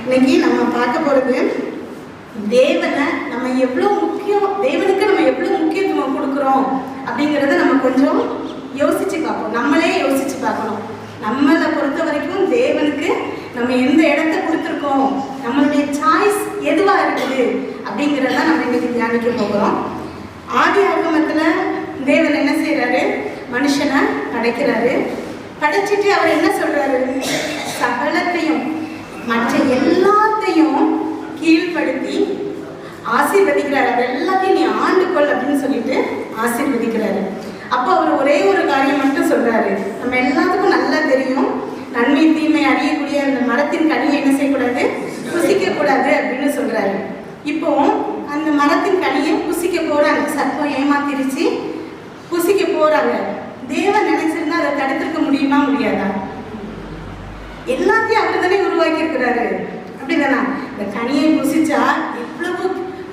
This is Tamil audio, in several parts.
இன்னைக்கு நம்ம பார்க்க போகிறது தேவனை நம்ம எவ்வளோ தேவனுக்கு நம்ம எவ்வளோ முக்கியத்துவம் கொடுக்குறோம் அப்படிங்கிறத நம்ம கொஞ்சம் யோசிச்சு பார்ப்போம். நம்மளே யோசிச்சு பார்க்கணும். நம்மளை பொறுத்த வரைக்கும் தேவனுக்கு நம்ம எந்த இடத்த கொடுத்துருக்கோம், நம்மளுடைய சாய்ஸ் எதுவாக இருக்குது அப்படிங்கிறத நம்ம இன்னைக்கு தியானிக்க போகிறோம். ஆதி ஆகமத்தில் தேவன் என்ன செய்கிறாரு? மனுஷனை படைக்கிறாரு. படைச்சிட்டு அவர் என்ன சொல்கிறாரு? சகலத்தையும் மற்ற எல்லாத்தையும் கீழ்ப்படுத்தி ஆசீர்வதிக்கிறார். அது எல்லாத்தையும் நீ ஆண்டுகொள் அப்படின்னு சொல்லிட்டு ஆசீர்வதிக்கிறாரு. அப்போ அவர் ஒரே ஒரு காரியம் மட்டும் சொல்றாரு. நம்ம எல்லாத்துக்கும் நல்லா தெரியும், நன்மை தீமை அறியக்கூடிய அந்த மரத்தின் கனியை என்ன செய்யக்கூடாது? புசிக்க கூடாது அப்படின்னு சொல்றாரு. இப்போ அந்த மரத்தின் கனியை புசிக்க போறாங்க. சர்ப்பம் ஏமாத்திருச்சு, புசிக்க போறாங்க. தேவன் நினைச்சிருந்தா அதை தடுத்திருக்க முடியுமா? முடியாதா? எல்லாத்தையும் அவர் தானே உருவாக்கி இருக்கிறாரு. அப்படிதானா? இந்த கனியை புசிச்சா எவ்வளவு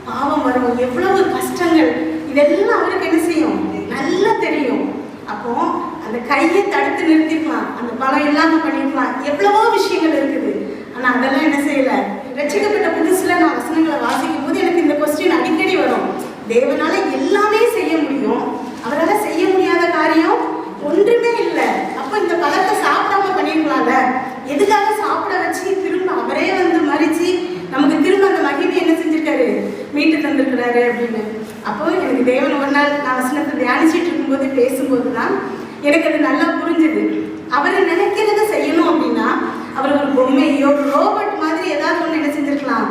பாவம் வரும், எவ்வளவு கஷ்டங்கள், இதெல்லாம் அவருக்கு என்ன செய்யும்? நல்லா தெரியும். அப்போ அந்த கையை தடுத்து நிறுத்திக்கலாம், அந்த பலம் இல்லாம பண்ணிருக்கலாம், எவ்வளவோ விஷயங்கள் இருக்குது. ஆனா அதெல்லாம் என்ன செய்யல. ரட்சிக்கப்பட்ட புதுசுல நான் வசனங்களை வாசிக்கும் போது எனக்கு இந்த கொஸ்டின் அடிக்கடி வரும். தேவனால எல்லாமே செய்ய முடியும், அவரால் செய்ய முடியாத காரியம் ஒன்றுமே இல்லை. அப்போ இந்த பழத்தை சாப்பிடாம பண்ணிருக்கலாம்ல, எதுக்காக சாப்பிட வச்சு திரும்ப அவரே வந்து மறிச்சு நமக்கு திரும்ப அந்த மகிமை என்ன செஞ்சிருக்காரு? மீட்டு தந்திருக்கிறாரு அப்படின்னு. அப்போ எனக்கு தேவன் ஒரு நாள் நான் வசனத்தை தியானிச்சுட்டு இருக்கும்போது பேசும்போது தான் எனக்கு அது நல்லா புரிஞ்சுது. அவர் நினைக்கிறத செய்யணும் அப்படின்னா அவர் ஒரு பொம்மையோ ஒரு ரோபோட் மாதிரி ஏதாவது ஒன்று என்ன செஞ்சிருக்கலாம்,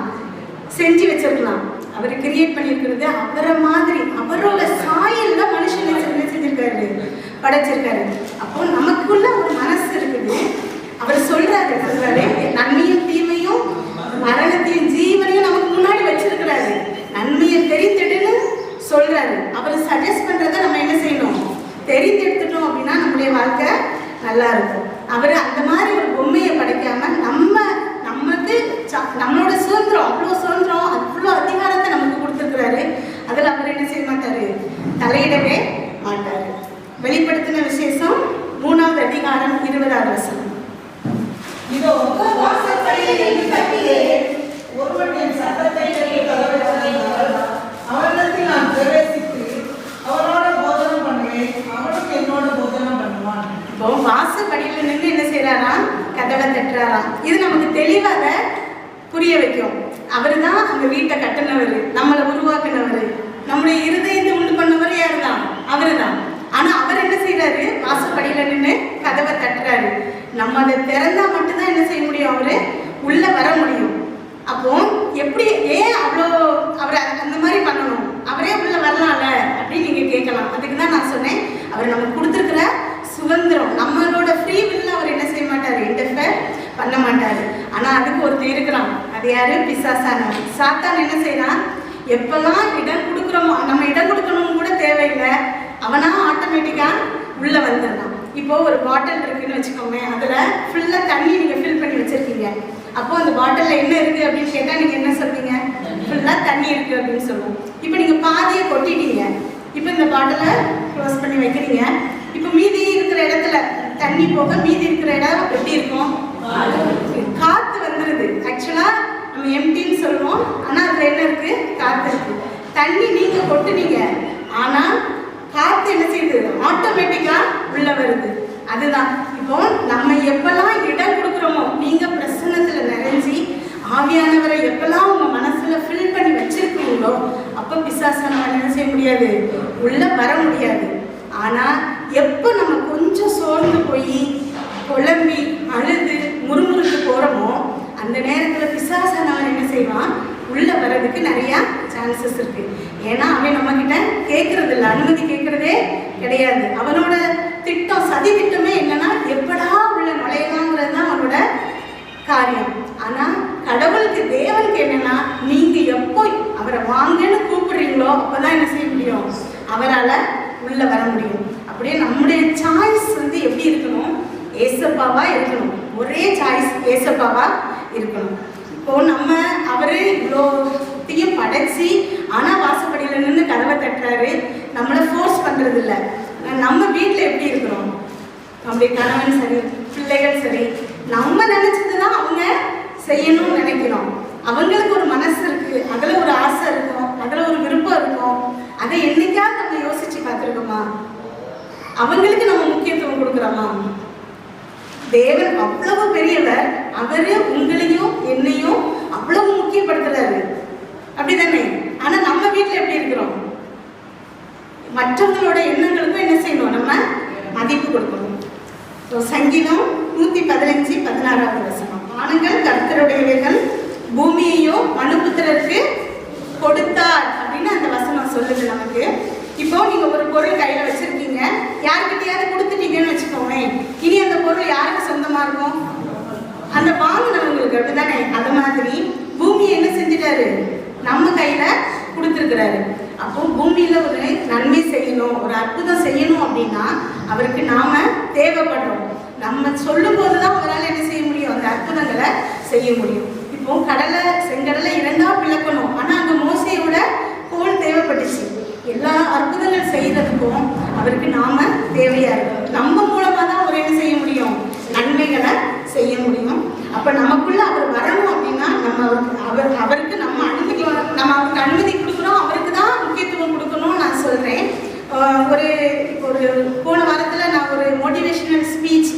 செஞ்சு வச்சிருக்கலாம். அவர் கிரியேட் பண்ணியிருக்கிறது அவரை மாதிரி அவரோட சாயல்ல மனுஷன் என்ன செஞ்சிருக்காரு? படைச்சிருக்காரு. அப்போ நமக்குள்ள ஒரு மனசு இருக்குது. அவர் சொல்றாரு நன்மையும் தீமையும் மரணத்தையும் ஜீவனையும் நமக்கு முன்னாடி வச்சிருக்கிறாரு. நன்மையை தெரிந்தெடுன்னு சொல்றாரு. அவர் சஜஸ்ட் பண்றதை நம்ம என்ன செய்யணும்? தெரிந்தெடுத்துட்டோம் அப்படின்னா நம்முடைய வாழ்க்கை நல்லா இருக்கும். அவர் அந்த மாதிரி ஒரு பொம்மையை படைக்காம நமக்கு நம்மளோட சுதந்திரம், அவ்வளோ சுதந்திரம், அவ்வளோ அதிகாரத்தை நமக்கு கொடுத்துருக்கிறாரு. அதில் அவர் என்ன செய்ய மாட்டாரு? தலையிடவே மாட்டாரு. வெளிப்படுத்தின விசேஷம் 3வது அதிகாரம் 20வது வசனம். இதோ வாசற்படியில் கட்டியே ஒருவன் என் சத்தத்தை கேட்டு கதவை திறந்தால் அவனிடத்தில் நான் பிரவேசித்து அவனோட போதனம் பண்ணுவேன், அவனுக்கு என்னோட போதனம் பண்ணுவான். இப்போ வாசற்படியில் நின்று என்ன செய்யறாரா? கதவை தட்டுறாராம். இது நமக்கு தெளிவாக புரிய வைக்கும். அவர் தான் அந்த வீட்டை கட்டினவர், நம்மளை உருவாக்குனவர், நம்முடைய இருதயத்தை உண்டு பண்ணவர் யாரு தான்? அவரு தான். ஆனா அவர் என்ன செய்யறாரு? வாசப்படியில நின்று கதவை தட்டுறாரு. நம்ம அதை திறந்தா மட்டும்தான் என்ன செய்ய முடியும்? அவரு உள்ள வர முடியும். அப்போ எப்படி ஏன் அவ்வளோ அவரை அந்த மாதிரி பண்ணணும்? அவரே உள்ள வரலாம்ல அப்படின்னு நீங்க கேட்கலாம். அதுக்கு தான் நான் சொன்னேன், அவர் நமக்கு கொடுத்துருக்கிற சுதந்திரம், நம்மளோட ஃப்ரீ வில்ல அவர் என்ன செய்ய மாட்டாரு? இன்டர்ஃபேர் பண்ண மாட்டாரு. ஆனா அதுக்கு ஒருத்தர் இருக்கிறான். அது யாரு? பிசாசான சாத்தான். என்ன செய்யறான்? எப்பெல்லாம் இடம் கொடுக்குறோமோ, நம்ம இடம் கொடுக்கணும்னு கூட தேவையில்லை, அவனா ஆட்டோமேட்டிக்கா உள்ள வந்துடலாம். இப்போ ஒரு பாட்டில் இருக்குன்னு வச்சுக்கோங்க, அதுல ஃபுல்லா தண்ணி நீங்க ஃபில் பண்ணி வச்சிருக்கீங்க. அப்போ அந்த பாட்டில்ல என்ன இருக்கு அப்படின்னு கேட்டா நீங்க என்ன சொல்றீங்க? ஃபுல்லா தண்ணி இருக்கு அப்படின்னு சொல்லுவோம். இப்போ நீங்க பாதியை கொட்டிட்டீங்க. இப்போ இந்த பாட்டிலை க்ளோஸ் பண்ணி வைக்கிறீங்க. இப்போ மீதி இருக்கிற இடத்துல தண்ணி போக மீதி இருக்கிற இடம் எப்படி இருக்கும்? காத்து வந்துருது. ஆக்சுவலா நம்ம எம்டின்னு சொல்லுவோம், ஆனா அதுல என்ன இருக்கு? காத்து இருக்கு. தண்ணி நீங்க கொட்டுனீங்க, ஆனா காத்து என்ன செய்யுது? ஆட்டோமேட்டிக்கா உள்ள வருது. அதுதான் இப்போ நம்ம எப்பெல்லாம் இடம் கொடுக்குறோமோ, நீங்க பிரசன்னத்துல நிறைஞ்சி ஆவியானவரை எப்பெல்லாம் உங்க மனசுல ஃபில் பண்ணி வச்சிருக்கீங்களோ, அப்ப பிசாசானவன் என்ன செய்ய முடியாது? உள்ள வர முடியாது. ஆனா எப்போ நம்ம கொஞ்சம் சோர்ந்து போய் குழம்பி அழுது முறுமுறுக்கு போறோமோ, அந்த நேரத்துல பிசாசானவன் என்ன செய்வான்? உள்ள வர்றதுக்கு நிறைய சான்சஸ் இருக்கு. ஏன்னா அவன் நம்ம கிட்ட கேட்கறது இல்லை, அனுமதி கேட்கறதே கிடையாது. அவனோட திட்டம், சதி திட்டமே என்னன்னா எப்படா உள்ள நுழையலாங்கிறது தான் அவனோட காரியம். ஆனா கடவுளுக்கு, தேவனுக்கு என்னன்னா நீங்க எப்போ அவரை வாங்கன்னு கூப்பிடுறீங்களோ அப்பதான் என்ன செய்ய முடியும்? அவரால் உள்ள வர முடியும். அப்படியே நம்முடைய சாய்ஸ் வந்து எப்படி இருக்கணும்? ஏசப்பாவா இருக்கணும். ஒரே சாய்ஸ் ஏசப்பாவா இருக்கணும். இப்போ நம்ம அவரு இவ்வளோத்தையும் படைச்சி ஆனா வாசப்படியில நின்று கதவை தட்டுறாரு. நம்மளை ஃபோர்ஸ் பண்றது இல்லை. நம்ம வீட்டில் எப்படி இருக்கிறோம்? நம்முடைய கணவன் சரி, பிள்ளைகள் சரி, நம்ம நினைச்சதுதான் அவங்க செய்யணும்னு நினைக்கிறோம். அவங்களுக்கு ஒரு மனசு இருக்கு, அதில் ஒரு ஆசை இருக்கும், அதில் ஒரு விருப்பம் இருக்கும். அதை என்னைக்காவது நம்ம யோசிச்சு பார்த்துருக்கோமா? அவங்களுக்கு நம்ம முக்கியத்துவம் கொடுக்குறோமா? தேவன் அவ்வளவு பெரியவர், அவரு உங்களையும் என்னையும் அவ்வளவு முக்கியப்படுத்துறாரு, அப்படிதானே? ஆனா நம்ம வீட்டில் எப்படி இருக்கிறோம்? மற்றவங்களோட எண்ணங்களுக்கும் என்ன செய்யணும்? நம்ம மதிப்பு கொடுக்கணும். சங்கீதம் 115:16 வசனம், வானங்கள் கர்த்தருடையவைகள், பூமியையோ மனுபுத்திரருக்கு கொடுத்தார் அப்படின்னு அந்த வசனம் சொல்லுது நமக்கு. இப்போ நீங்க ஒரு பொருள் கையில வச்சிருக்கீங்க, யாருக்கிட்டையாவது கொடுத்துட்டீங்கன்னு வச்சுக்கோங்களேன், இனி அந்த பொருள் யாருக்கு சொந்தமா இருக்கும்? அந்த வாங்கினவங்களுக்கு, அப்படிதானே? அது மாதிரி பூமியை என்ன செஞ்சுட்டாரு? நம்ம கையில கொடுத்துருக்கிறாரு. அப்போ பூமியில ஒரு நன்மை செய்யணும், ஒரு அற்புதம் செய்யணும் அப்படின்னா அவருக்கு நாம தேவைப்படுறோம். நம்ம சொல்லும் போதுதான் அவரால் என்ன செய்ய முடியும்? அந்த அற்புதங்களை செய்ய முடியும். இப்போ செங்கடலை 2ஆ பிளக்கணும், ஆனா அந்த மோசையோட கோல் தேவைப்பட்டுச்சு. எல்லா அற்புதங்கள் செய்யறதுக்கும் அவருக்கு நாம தேவையா இருக்கும். நம்ம மூலமா தான் அவர் என்ன செய்ய முடியும்? நன்மைகளை செய்ய முடியும். அப்ப நமக்குள்ள அவர் வரணும் அப்படின்னா நம்ம அவருக்கு நம்ம அவருக்கு அனுமதி கொடுக்கணும், அவருக்கு தான் முக்கியத்துவம் கொடுக்கணும்னு நான் சொல்றேன். ஒரு போன வாரத்தில் நான் ஒரு மோட்டிவேஷனல் ஸ்பீச்,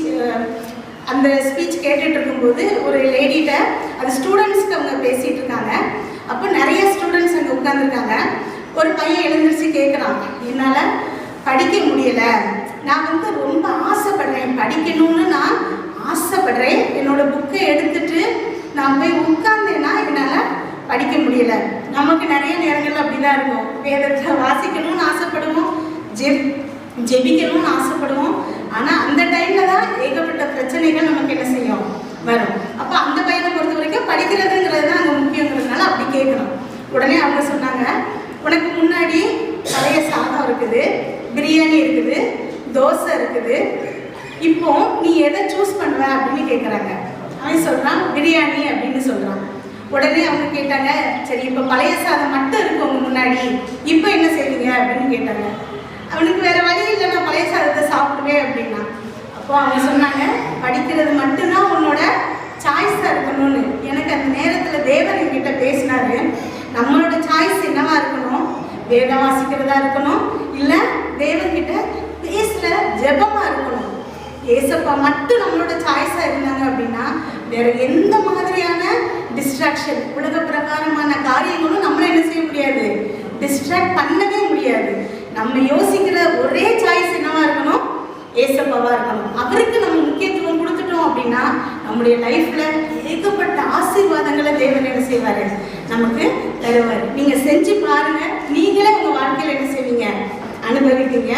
அந்த ஸ்பீச் கேட்டுட்டு இருக்கும்போது ஒரு லேடிகிட்ட, அது ஸ்டூடெண்ட்ஸ்க்கு அவங்க பேசிட்டு இருக்காங்க. அப்போ நிறைய ஸ்டூடெண்ட்ஸ் அங்கே உட்காந்துருக்காங்க. ஒரு பையன் எழுந்திரிச்சு கேட்குறான், என்னால் படிக்க முடியலை, நான் ரொம்ப ஆசைப்படுறேன், படிக்கணும்னு நான் ஆசைப்படுறேன், என்னோட புக்கை எடுத்துட்டு நான் போய் உட்கார்ந்தேன்னா என்னால் படிக்க முடியல. நமக்கு நிறைய நேரங்கள் அப்படிதான் இருக்கும். வேதத்தை வாசிக்கணும்னு ஆசைப்படுவோம், ஜெபிக்கணும்னு ஆசைப்படுவோம். ஆனால் அந்த டைம்ல தான் ஏகப்பட்ட பிரச்சனைகள் நமக்கு என்ன செய்யும்? வரும். அப்போ அந்த பையனை பொறுத்த வரைக்கும் படிக்கிறதுங்கிறது தான் அங்கே முக்கியங்கிறதுனால அப்படி கேட்கணும். உடனே அவங்க சொன்னாங்க, உனக்கு முன்னாடி பழைய சாதம் இருக்குது, பிரியாணி இருக்குது, தோசை இருக்குது, இப்போ நீ எதை சூஸ் பண்ணுவ அப்படின்னு கேட்குறாங்க. அவன் சொல்கிறான் பிரியாணி அப்படின்னு சொல்கிறான். உடனே அவங்க கேட்டாங்க, சரி இப்போ பழைய சாதம் மட்டும் இருக்கு உங்க முன்னாடி, இப்போ என்ன செய்வீங்க அப்படின்னு கேட்டாங்க. அவனுக்கு வேற வழி இல்லை, நான் பழைய சாதத்தை சாப்பிடுவேன் அப்படின்னா. அப்போ அவங்க சொன்னாங்க, படிக்கிறது மட்டும்தான் உன்னோட சாய்ஸாக இருக்கணும்னு. எனக்கு அந்த நேரத்தில் தேவன் என்கிட்ட பேசினாரு, நம்மளோட சாய்ஸ் என்னவா இருக்கணும்? வேதம் வாசிக்கிறதா இருக்கணும், இல்லை தேவன்கிட்ட பேசுகிற ஜெபமாக இருக்கணும். ஏசப்பா மட்டும் நம்மளோட சாய்ஸாக இருந்தாங்க அப்படின்னா வேற எந்த மாதிரியான டிஸ்ட்ராக்ஷன், உலக பிரகாரமான காரியங்களும் நம்மளை என்ன செய்ய முடியாது? டிஸ்ட்ராக்ட் பண்ணவே முடியாது. நம்ம யோசிக்கிற ஒரே சாய்ஸ் என்னவா இருக்கணும்? ஏசப்பாவா இருக்கணும். அவருக்கு நம்ம முக்கியத்துவம் கொடுத்துட்டோம் அப்படின்னா நம்முடைய லைஃப்ல ஏகப்பட்ட ஆசீர்வாதங்களை தேவன் என்ன செய்வாரு? நமக்கு தருவார். நீங்க செஞ்சு பாருங்க, நீங்களே உங்க வாழ்க்கையில என்ன செய்வீங்க? அனுபவிப்பீங்க.